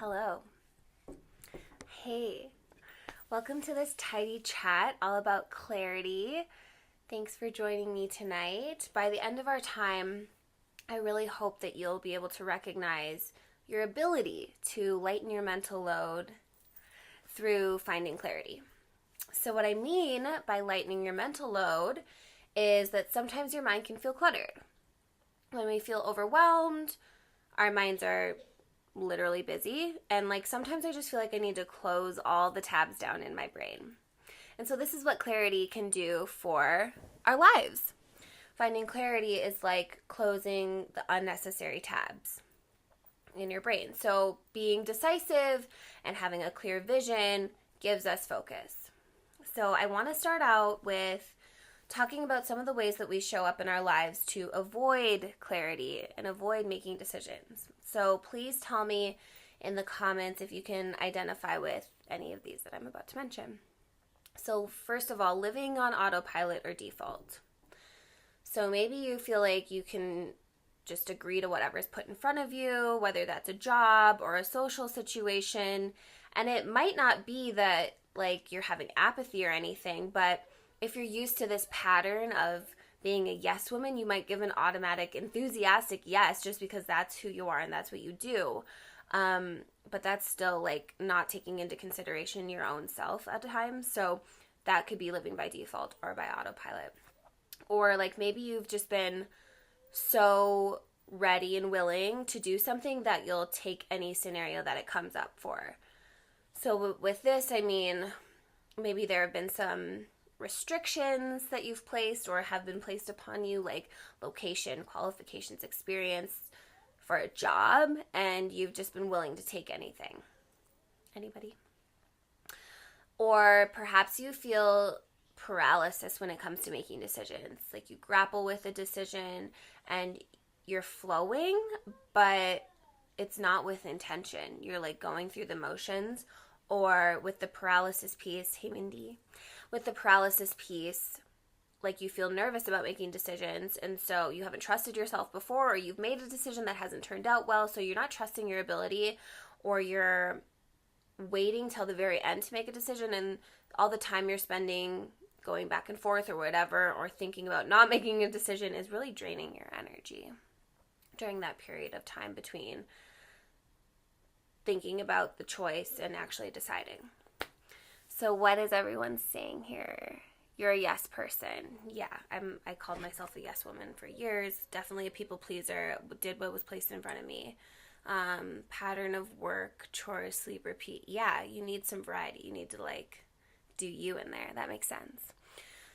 Hello. Hey, welcome to this tidy chat all about clarity. Thanks for joining me tonight. By the end of our time, I really hope that you'll be able to recognize your ability to lighten your mental load through finding clarity. So what I mean by lightening your mental load is that sometimes your mind can feel cluttered. When we feel overwhelmed, our minds are literally busy, and sometimes I just feel like I need to close all the tabs down in my brain. And so this is what clarity can do for our lives. Finding clarity is like closing the unnecessary tabs in your brain. So being decisive and having a clear vision gives us focus. So I want to start out with talking about some of the ways that we show up in our lives to avoid clarity and avoid making decisions. So please tell me in the comments if you can identify with any of these that I'm about to mention. So first of all, living on autopilot or default. So maybe you feel like you can just agree to whatever's put in front of you, whether that's a job or a social situation. And it might not be that you're having apathy or anything, but if you're used to this pattern of being a yes woman, you might give an automatic, enthusiastic yes just because that's who you are and that's what you do. But that's still not taking into consideration your own self at times. So that could be living by default or by autopilot. Or maybe you've just been so ready and willing to do something that you'll take any scenario that it comes up for. So with this, I mean, maybe there have been some restrictions that you've placed or have been placed upon you, like location, qualifications, experience for a job, and you've just been willing to take anything. Anybody? Or perhaps you feel paralysis when it comes to making decisions. You grapple with a decision and you're flowing, but it's not with intention. You're going through the motions. Or with the paralysis piece, hey Mindy, with the paralysis piece, you feel nervous about making decisions, and so you haven't trusted yourself before, or you've made a decision that hasn't turned out well, so you're not trusting your ability, or you're waiting till the very end to make a decision, and all the time you're spending going back and forth or whatever, or thinking about not making a decision is really draining your energy during that period of time between thinking about the choice and actually deciding. So what is everyone saying here? You're a yes person. Yeah, I called myself a yes woman for years. Definitely a people pleaser. Did what was placed in front of me. Pattern of work, chores, sleep, repeat. Yeah, you need some variety. You need to do you in there. That makes sense.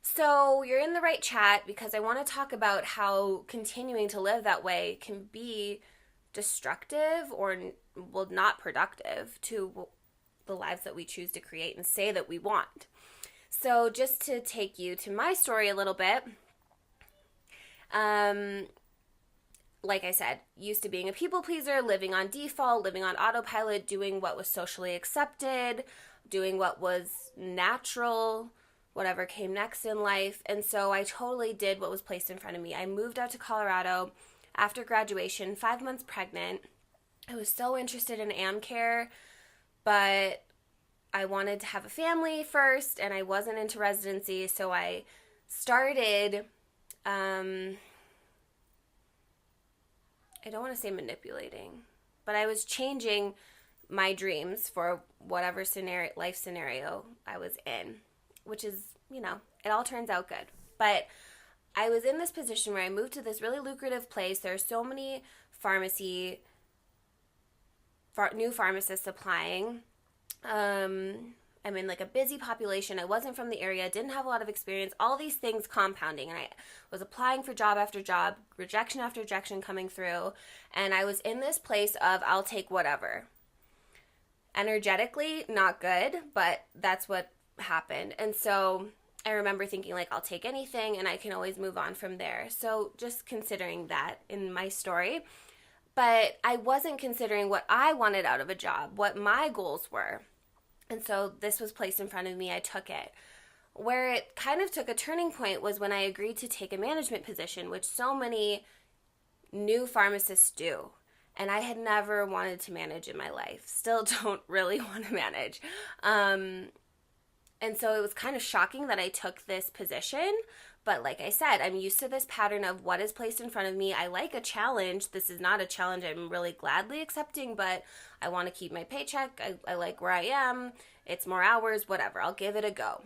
So you're in the right chat because I want to talk about how continuing to live that way can be destructive or not productive to the lives that we choose to create and say that we want. So just to take you to my story a little bit, like I said, used to being a people pleaser, living on default, living on autopilot, doing what was socially accepted, doing what was natural, whatever came next in life. And so I totally did what was placed in front of me. I moved out to Colorado after graduation, 5 months pregnant. I was so interested in AmCare, but I wanted to have a family first, and I wasn't into residency, so I started, I don't want to say manipulating, but I was changing my dreams for whatever life scenario I was in, which is, it all turns out good. But I was in this position where I moved to this really lucrative place. There are so many new pharmacists applying. I'm in a busy population. I wasn't from the area, didn't have a lot of experience, all these things compounding. And I was applying for job after job, rejection after rejection coming through. And I was in this place of I'll take whatever. Energetically, not good, but that's what happened. And so I remember thinking I'll take anything and I can always move on from there. So just considering that in my story. But I wasn't considering what I wanted out of a job, what my goals were. And so this was placed in front of me. I took it. Where it kind of took a turning point was when I agreed to take a management position, which so many new pharmacists do. And I had never wanted to manage in my life. Still don't really want to manage. And so it was kind of shocking that I took this position. But like I said, I'm used to this pattern of what is placed in front of me. I like a challenge. This is not a challenge I'm really gladly accepting, but I want to keep my paycheck. I like where I am. It's more hours, whatever. I'll give it a go.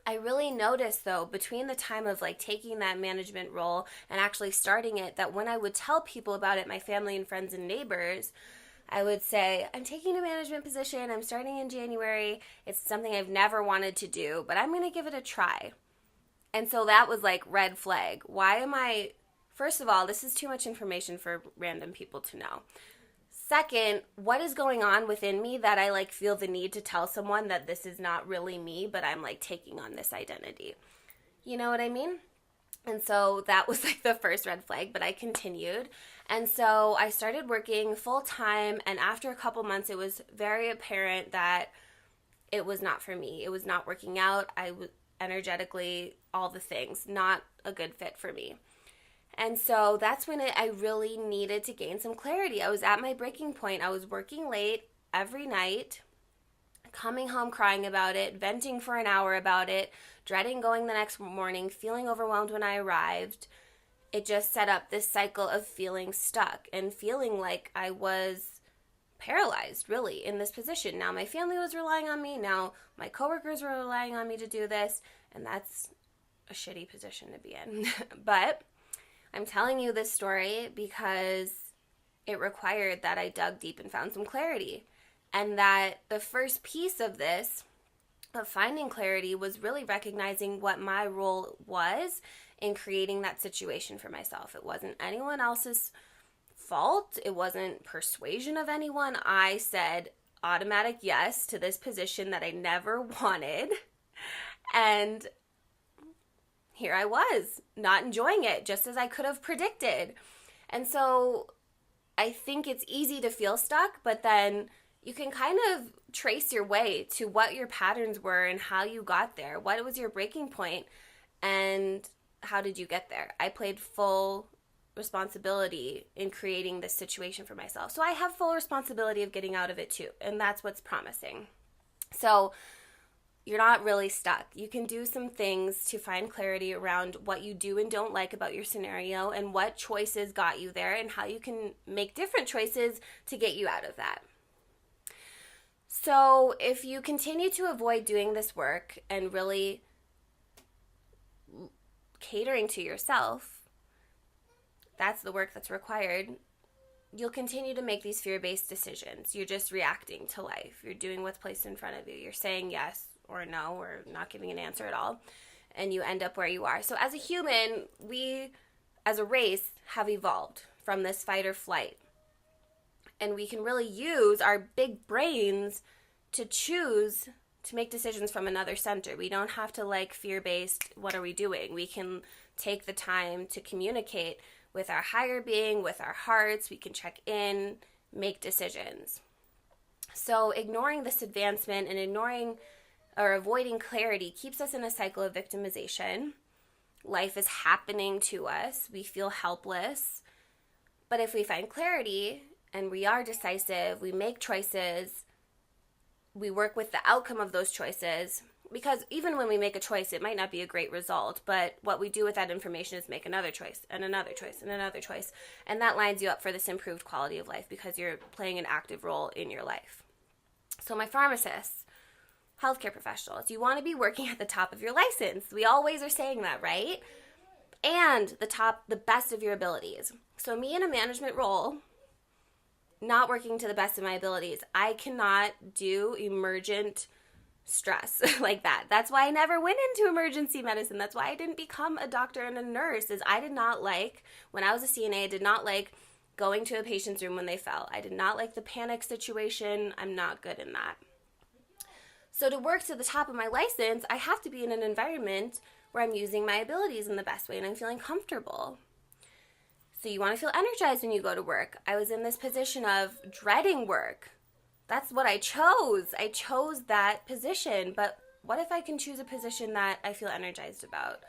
I really noticed, though, between the time of like taking that management role and actually starting it, that when I would tell people about it, my family and friends and neighbors, I would say, I'm taking a management position. I'm starting in January. It's something I've never wanted to do, but I'm going to give it a try. And so that was like red flag. Why am I, first of all, this is too much information for random people to know. Second, what is going on within me that I like feel the need to tell someone that this is not really me, but I'm like taking on this identity? You know what I mean? And so that was like the first red flag, but I continued. And so I started working full time. And after a couple months, it was very apparent that it was not for me. It was not working out. I was energetically, all the things, not a good fit for me. And so that's when I really needed to gain some clarity. I was at my breaking point. I was working late every night, coming home crying about it, venting for an hour about it, dreading going the next morning, feeling overwhelmed when I arrived. It just set up this cycle of feeling stuck and feeling like I was paralyzed, really, in this position. Now my family was relying on me. Now my coworkers were relying on me to do this, and that's a shitty position to be in. But I'm telling you this story because it required that I dug deep and found some clarity. And that the first piece of this, of finding clarity, was really recognizing what my role was in creating that situation for myself. It wasn't anyone else's fault. It wasn't persuasion of anyone. I said automatic yes to this position that I never wanted. And here I was, not enjoying it, just as I could have predicted. And so I think it's easy to feel stuck, but then you can kind of trace your way to what your patterns were and how you got there. What was your breaking point and how did you get there? I played full responsibility in creating this situation for myself. So I have full responsibility of getting out of it too. And that's what's promising. So you're not really stuck. You can do some things to find clarity around what you do and don't like about your scenario and what choices got you there and how you can make different choices to get you out of that. So if you continue to avoid doing this work and really catering to yourself, that's the work that's required, you'll continue to make these fear-based decisions. You're just reacting to life. You're doing what's placed in front of you. You're saying yes or no or not giving an answer at all, and you end up where you are. So as a human, we as a race have evolved from this fight or flight. And we can really use our big brains to choose to make decisions from another center. We don't have to like fear-based, what are we doing? We can take the time to communicate with our higher being, with our hearts. We can check in, make decisions. So ignoring this advancement and ignoring or avoiding clarity keeps us in a cycle of victimization. Life is happening to us. We feel helpless. But if we find clarity and we are decisive, we make choices, we work with the outcome of those choices, because even when we make a choice, it might not be a great result, but what we do with that information is make another choice and another choice and another choice, and that lines you up for this improved quality of life because you're playing an active role in your life. So my pharmacists, healthcare professionals, you want to be working at the top of your license. We always are saying that, right? And the best of your abilities. So me in a management role, not working to the best of my abilities, I cannot do emergent stress like that. That's why I never went into emergency medicine. That's why I didn't become a doctor and a nurse, is I did not like, when I was a CNA, I did not like going to a patient's room when they fell. I did not like the panic situation. I'm not good in that. So to work to the top of my license, I have to be in an environment where I'm using my abilities in the best way and I'm feeling comfortable. So you want to feel energized when you go to work. I was in this position of dreading work. That's what I chose. I chose that position. But what if I can choose a position that I feel energized about?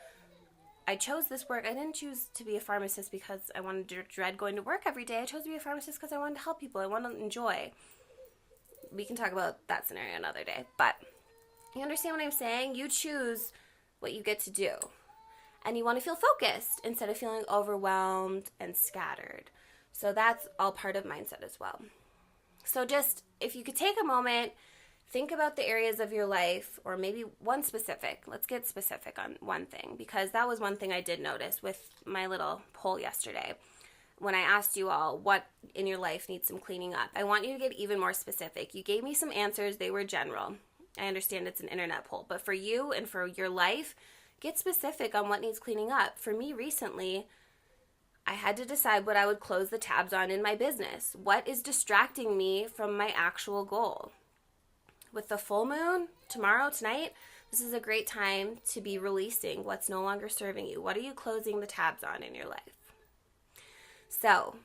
I chose this work. I didn't choose to be a pharmacist because I wanted to dread going to work every day. I chose to be a pharmacist because I wanted to help people. I want to enjoy. We can talk about that scenario another day. But you understand what I'm saying? You choose what you get to do. And you want to feel focused instead of feeling overwhelmed and scattered. So that's all part of mindset as well. So just, if you could take a moment, think about the areas of your life, or maybe one specific. Let's get specific on one thing, because that was one thing I did notice with my little poll yesterday. When I asked you all what in your life needs some cleaning up, I want you to get even more specific. You gave me some answers. They were general. I understand it's an internet poll, but for you and for your life, get specific on what needs cleaning up. For me recently, I had to decide what I would close the tabs on in my business. What is distracting me from my actual goal? With the full moon tomorrow, tonight, this is a great time to be releasing what's no longer serving you. What are you closing the tabs on in your life? So,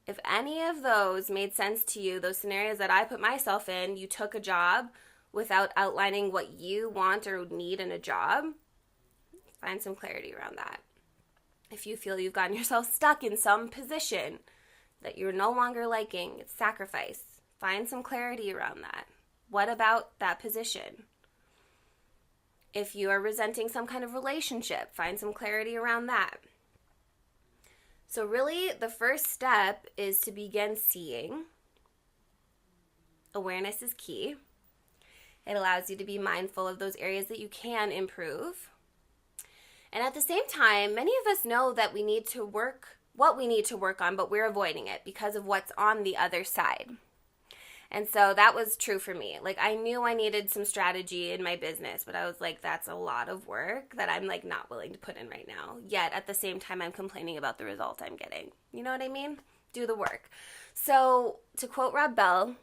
if any of those made sense to you, those scenarios that I put myself in, you took a job without outlining what you want or need in a job, find some clarity around that. If you feel you've gotten yourself stuck in some position that you're no longer liking, it's sacrifice. Find some clarity around that. What about that position? If you are resenting some kind of relationship, find some clarity around that. So really, the first step is to begin seeing. Awareness is key. It allows you to be mindful of those areas that you can improve. And at the same time, many of us know that we need to work what we need to work on, but we're avoiding it because of what's on the other side. And so that was true for me. Like, I knew I needed some strategy in my business, but I was like, that's a lot of work that I'm like not willing to put in right now. Yet at the same time, I'm complaining about the result I'm getting. You know what I mean? Do the work. So to quote Rob Bell,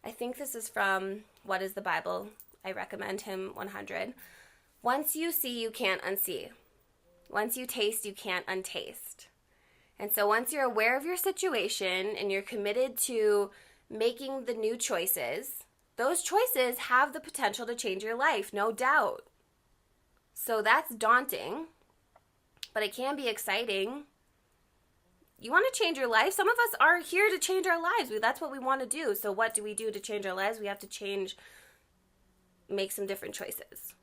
I think this is from What is the Bible? I recommend him 100. Once you see, you can't unsee. Once you taste, you can't untaste. And so once you're aware of your situation and you're committed to making the new choices, those choices have the potential to change your life, no doubt. So that's daunting, but it can be exciting. You want to change your life? Some of us are here to change our lives. That's what we want to do. So what do we do to change our lives? We have to make some different choices.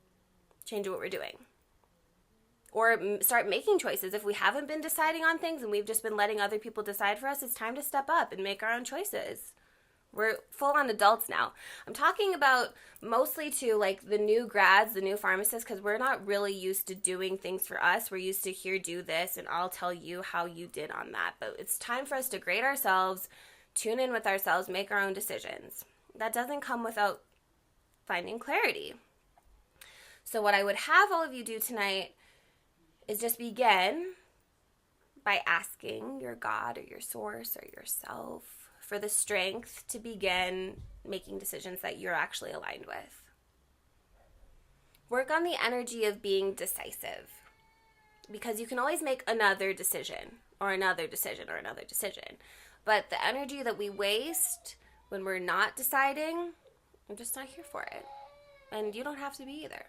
Change what we're doing. Or start making choices. If we haven't been deciding on things and we've just been letting other people decide for us, it's time to step up and make our own choices. We're full-on adults now. I'm talking about mostly to like the new grads, the new pharmacists, because we're not really used to doing things for us. We're used to here, do this, and I'll tell you how you did on that. But it's time for us to grade ourselves, tune in with ourselves, make our own decisions. That doesn't come without finding clarity. So what I would have all of you do tonight is just begin by asking your God or your source or yourself for the strength to begin making decisions that you're actually aligned with. Work on the energy of being decisive, because you can always make another decision or another decision or another decision. But the energy that we waste when we're not deciding, I'm just not here for it. And you don't have to be either.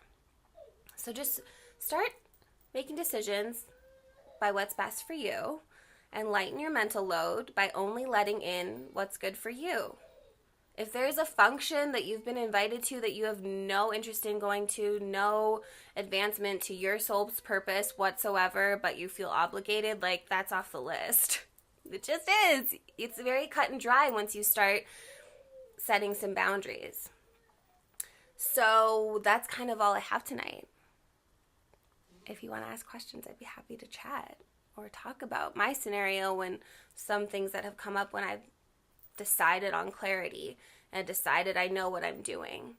So just start making decisions by what's best for you, and lighten your mental load by only letting in what's good for you. If there's a function that you've been invited to that you have no interest in going to, no advancement to your soul's purpose whatsoever, but you feel obligated, like, that's off the list. It just is. It's very cut and dry once you start setting some boundaries. So that's kind of all I have tonight. If you want to ask questions, I'd be happy to chat or talk about my scenario when some things that have come up when I've decided on clarity and decided I know what I'm doing.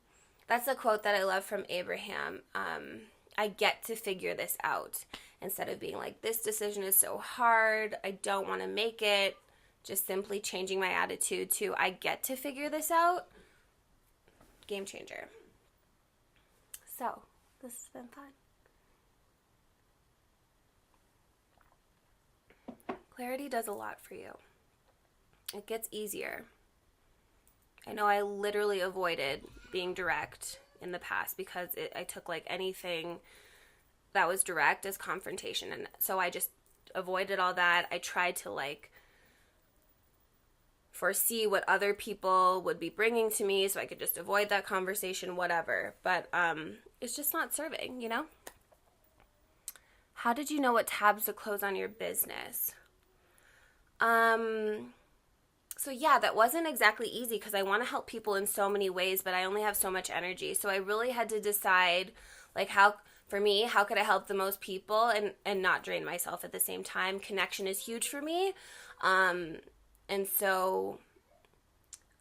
That's a quote that I love from Abraham. I get to figure this out, instead of being like, this decision is so hard, I don't want to make it. Just simply changing my attitude to, I get to figure this out. Game changer. So, this has been fun. Clarity does a lot for you. It gets easier. I know I literally avoided being direct in the past because I took like anything that was direct as confrontation. And so I just avoided all that. I tried to like foresee what other people would be bringing to me so I could just avoid that conversation, whatever. But it's just not serving, you know? How did you know what tabs to close on your business? So yeah, that wasn't exactly easy because I want to help people in so many ways, but I only have so much energy. So I really had to decide, like, how could I help the most people and not drain myself at the same time? Connection is huge for me. And so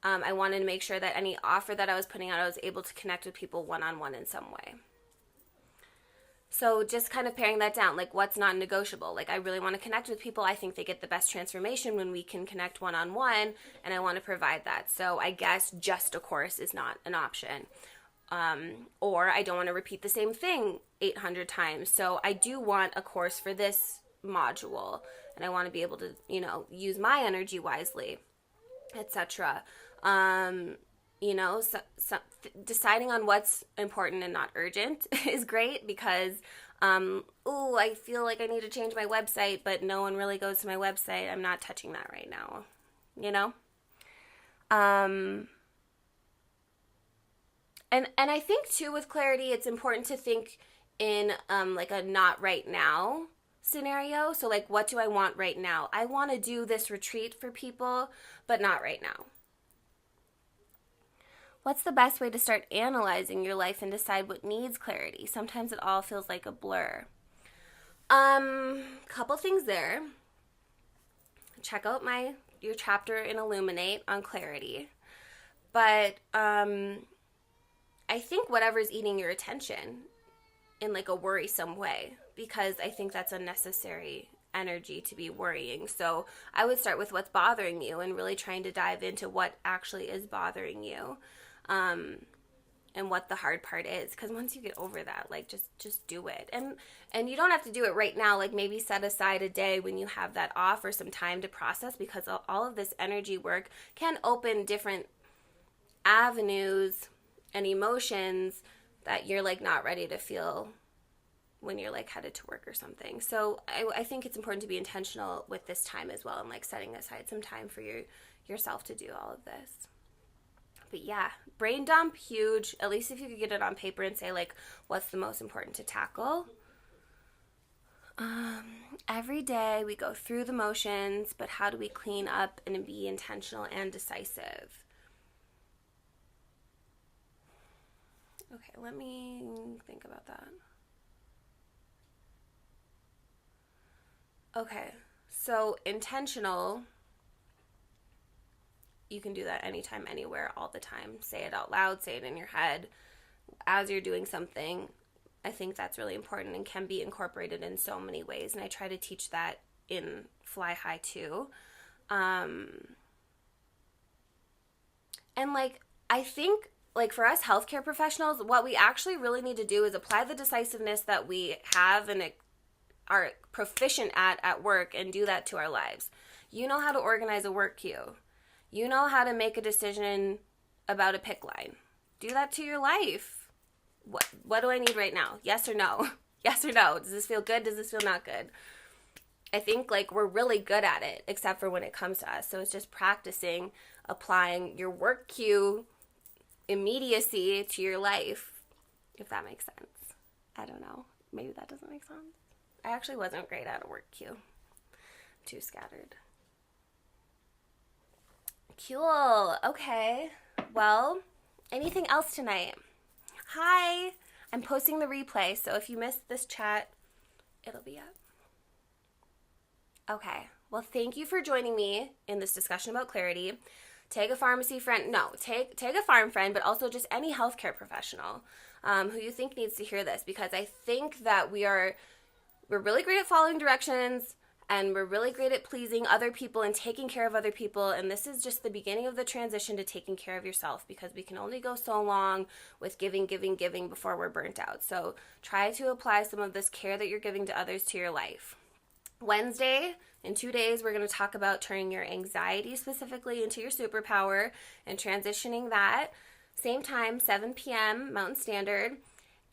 I wanted to make sure that any offer that I was putting out, I was able to connect with people one-on-one in some way. So just kind of paring that down, like what's not negotiable. Like I really want to connect with people. I think they get the best transformation when we can connect one-on-one, and I want to provide that. So I guess just a course is not an option. Or I don't want to repeat the same thing 800 times. So I do want a course for this module, and I want to be able to, you know, use my energy wisely, etc. You know, deciding on what's important and not urgent is great because, I feel like I need to change my website, but no one really goes to my website. I'm not touching that right now, you know? And I think too with clarity, it's important to think in like a not right now scenario. So like, what do I want right now? I want to do this retreat for people, but not right now. What's the best way to start analyzing your life and decide what needs clarity? Sometimes it all feels like a blur. Couple things there. Check out your chapter in Illuminate on clarity. But I think whatever's eating your attention in like a worrisome way, because I think that's unnecessary energy to be worrying. So I would start with what's bothering you and really trying to dive into what actually is bothering you. And what the hard part is, because once you get over that, like just do it, and you don't have to do it right now. Like maybe set aside a day when you have that off or some time to process, because all of this energy work can open different avenues and emotions that you're like not ready to feel when you're like headed to work or something. So I think it's important to be intentional with this time as well, and like setting aside some time for yourself to do all of this. But yeah, brain dump, huge. At least if you could get it on paper and say, like, what's the most important to tackle. Every day we go through the motions, but how do we clean up and be intentional and decisive? Okay, let me think about that. Okay, so intentional, you can do that anytime, anywhere, all the time. Say it out loud, say it in your head as you're doing something. I think that's really important and can be incorporated in so many ways. And I try to teach that in Fly High too. And like, I think like for us healthcare professionals, what we actually really need to do is apply the decisiveness that we have and are proficient at work, and do that to our lives. You know how to organize a work queue. You know how to make a decision about a pick line. Do that to your life. What do I need right now? Yes or no? Yes or no? Does this feel good? Does this feel not good? I think like we're really good at it, except for when it comes to us. So it's just practicing applying your work cue immediacy to your life, if that makes sense. I don't know. Maybe that doesn't make sense. I actually wasn't great at a work cue. Too scattered. Cool. Okay. Well, anything else tonight? Hi. I'm posting the replay, so if you missed this chat, it'll be up. Okay. Well, thank you for joining me in this discussion about clarity. Take a pharmacy friend. No, take a pharm friend, but also just any healthcare professional who you think needs to hear this, because I think that we're really great at following directions, and we're really great at pleasing other people and taking care of other people. And this is just the beginning of the transition to taking care of yourself, because we can only go so long with giving before we're burnt out. So try to apply some of this care that you're giving to others to your life. Wednesday, in 2 days, we're going to talk about turning your anxiety specifically into your superpower and transitioning that. Same time, 7 p.m. Mountain Standard.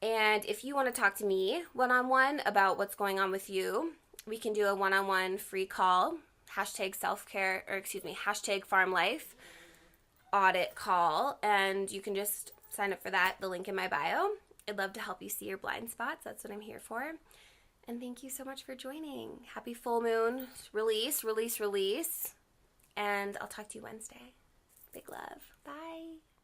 And if you want to talk to me one-on-one about what's going on with you, we can do a one-on-one free call, #self-care, or excuse me, #pharmlife audit call, and you can just sign up for that, the link in my bio. I'd love to help you see your blind spots. That's what I'm here for. And thank you so much for joining. Happy full moon. Release, release, release. And I'll talk to you Wednesday. Big love. Bye.